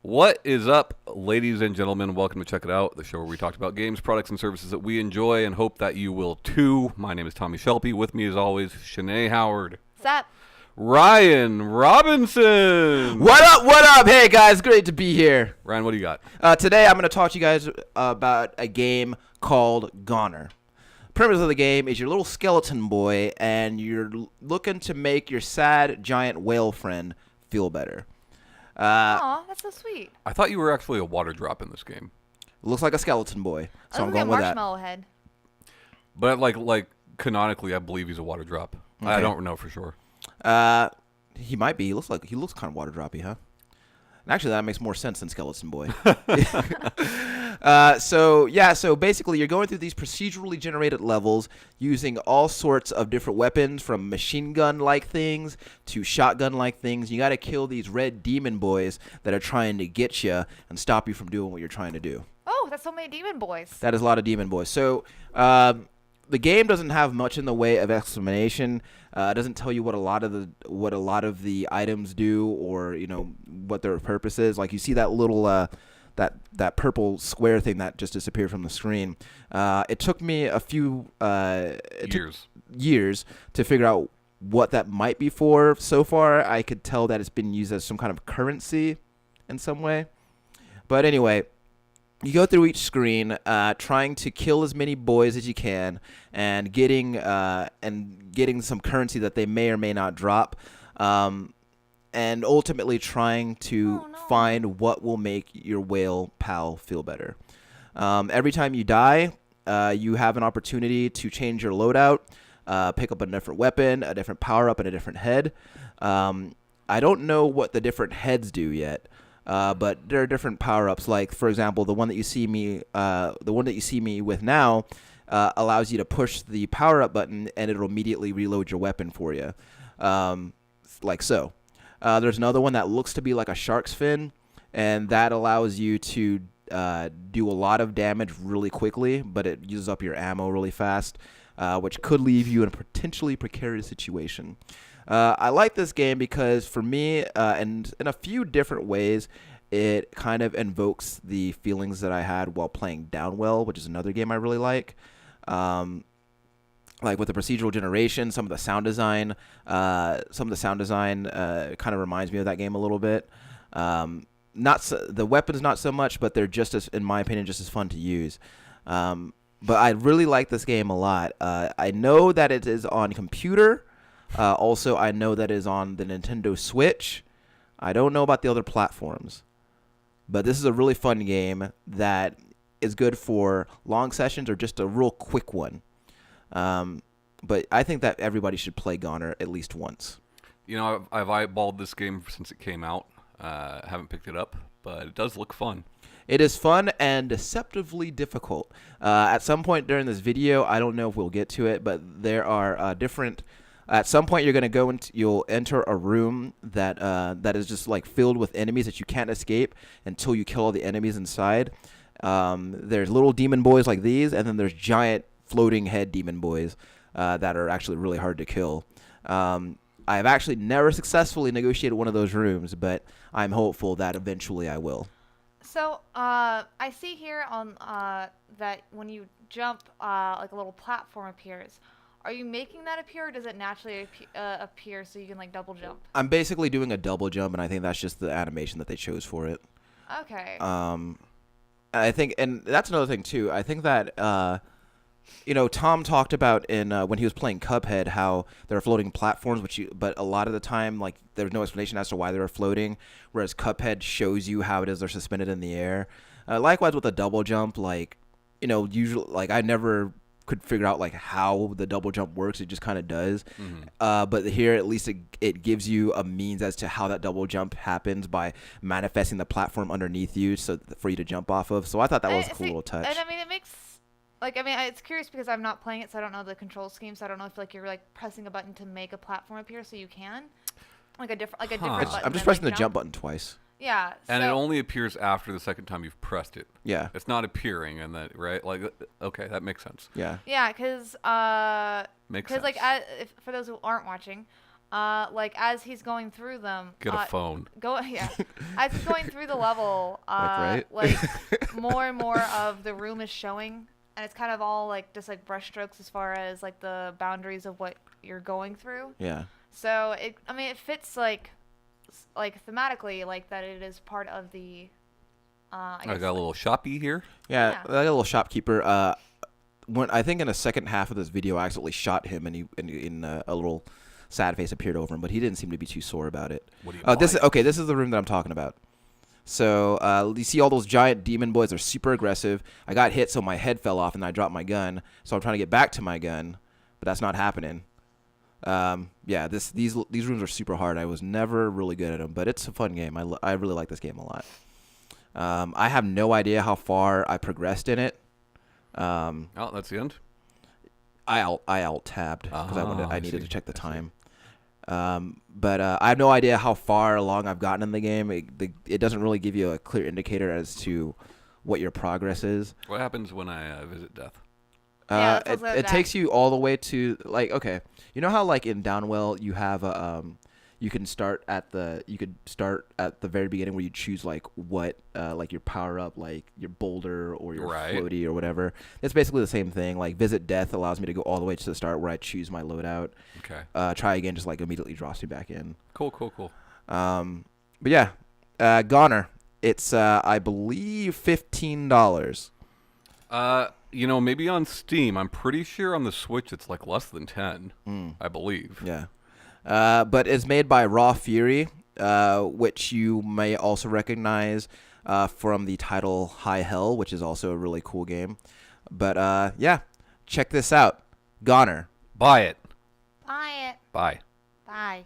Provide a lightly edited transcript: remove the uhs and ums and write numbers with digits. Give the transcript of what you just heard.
What is up, ladies and gentlemen? Welcome to Check It Out, the show where we talk about games, products, and services that we enjoy and hope that you will too. My name is Tommy Shelby. With me, as always, Shanae Howard. What's up? Ryan Robinson. What up? What up? Hey guys, great to be here. Ryan, what do you got? Today I'm going to talk to you guys about a game called Gonner. Premise of the game is you're a little skeleton boy and you're looking to make your sad giant whale friend feel better. Aw, that's so sweet. I thought you were actually a water drop in this game. Looks like a skeleton boy, so I'm Looks going like with a that. marshmallow head. But like canonically, I believe he's a water drop. I Okay. don't know for sure. He might be. He looks kind of water droppy, huh? And actually, that makes more sense than skeleton boy. So basically, you're going through these procedurally generated levels using all sorts of different weapons, from machine gun-like things to shotgun-like things. You got to kill these red demon boys that are trying to get you and stop you from doing what you're trying to do. Oh, that's so many demon boys. That is a lot of demon boys. So the game doesn't have much in the way of explanation. It doesn't tell you what a lot of the items do, or what their purpose is. Like, you see that little that purple square thing that just disappeared from the screen. It took me a few years to figure out what that might be for. So far, I could tell that it's been used as some kind of currency in some way. But anyway, you go through each screen, trying to kill as many boys as you can, and getting some currency that they may or may not drop, and ultimately trying to find what will make your whale pal feel better. Every time you die, you have an opportunity to change your loadout, pick up a different weapon, a different power up, and a different head. I don't know what the different heads do yet. But there are different power-ups. Like, for example, the one that you see me with now allows you to push the power-up button, and it'll immediately reload your weapon for you, like so. There's another one that looks to be like a shark's fin, and that allows you to do a lot of damage really quickly, but it uses up your ammo really fast, which could leave you in a potentially precarious situation. I like this game because, for me, and in a few different ways, it kind of invokes the feelings that I had while playing Downwell, which is another game I really like. Like with the procedural generation, some of the sound design kind of reminds me of that game a little bit. The weapons not so much, but they're in my opinion, just as fun to use. But I really like this game a lot. I know that it is on computer. Also, I know that is on the Nintendo Switch. I don't know about the other platforms. But this is a really fun game that is good for long sessions or just a real quick one. But I think that everybody should play Gonner at least once. I've eyeballed this game since it came out. Haven't picked it up, but it does look fun. It is fun and deceptively difficult. At some point during this video, I don't know if we'll get to it, but there are different... At some point, you're going to you'll enter a room that is just like filled with enemies that you can't escape until you kill all the enemies inside. There's little demon boys like these, and then there's giant floating head demon boys that are actually really hard to kill. I've actually never successfully negotiated one of those rooms, but I'm hopeful that eventually I will. So, I see here on that when you jump, like a little platform appears. Are you making that appear, or does it naturally appear so you can, like, double jump? I'm basically doing a double jump, and I think that's just the animation that they chose for it. Okay. I think, and that's another thing, too. I think that, Tom talked about when he was playing Cuphead how there are floating platforms, but a lot of the time, like, there's no explanation as to why they were floating, whereas Cuphead shows you how it is they're suspended in the air. Likewise with the double jump, usually, like, I never could figure out like how the double jump works. It just kind of does. Mm-hmm. But here, at least it gives you a means as to how that double jump happens by manifesting the platform underneath you for you to jump off of. So I thought that was a cool little touch. And I mean, it makes it's curious because I'm not playing it, so I don't know the control scheme. So I don't know if you're like pressing a button to make a platform appear so you can like a different button. I'm just pressing the jump button twice. Yeah. And it only appears after the second time you've pressed it. Yeah. It's not appearing, and that right? Like, okay, that makes sense. Yeah. Yeah, because makes sense. like for those who aren't watching, like as he's going through them. Get a phone. Yeah. As he's going through the level, right? like more and more of the room is showing, and it's kind of all like just like brushstrokes as far as like the boundaries of what you're going through. Yeah. So it fits like thematically like that it is part of the. I got a little shoppy here. Yeah, Yeah. I got a little shopkeeper. When I think in the second half of this video, I accidentally shot him, and a little sad face appeared over him, but he didn't seem to be too sore about it. What do you This is the room that I'm talking about. So you see all those giant demon boys. They're super aggressive. I got hit, so my head fell off, and I dropped my gun. So I'm trying to get back to my gun, but that's not happening. Yeah, these rooms are super hard. I was never really good at them, but it's a fun game. I really like this game a lot. I have no idea how far I progressed in it. Oh, that's the end. I alt tabbed because I needed see. to check the time. But I have no idea how far along I've gotten in the game. It doesn't really give you a clear indicator as to what your progress is. What happens when I visit death? Yeah, that's also It that. takes you all the way to okay, you know how like in Downwell you have you could start at the very beginning where you choose like what like your power up, like your boulder or your Right. floaty or whatever. It's basically the same thing. Like Visit Death allows me to go all the way to the start where I choose my loadout. Okay. Try again just like immediately drops me back in. Cool. But yeah, Gonner. It's I believe $15. Maybe on Steam. I'm pretty sure on the Switch it's like less than 10. I believe. Yeah. But it's made by Raw Fury, which you may also recognize from the title High Hell, which is also a really cool game. But yeah, check this out. Gonner. Buy it. Buy it. Bye. Bye.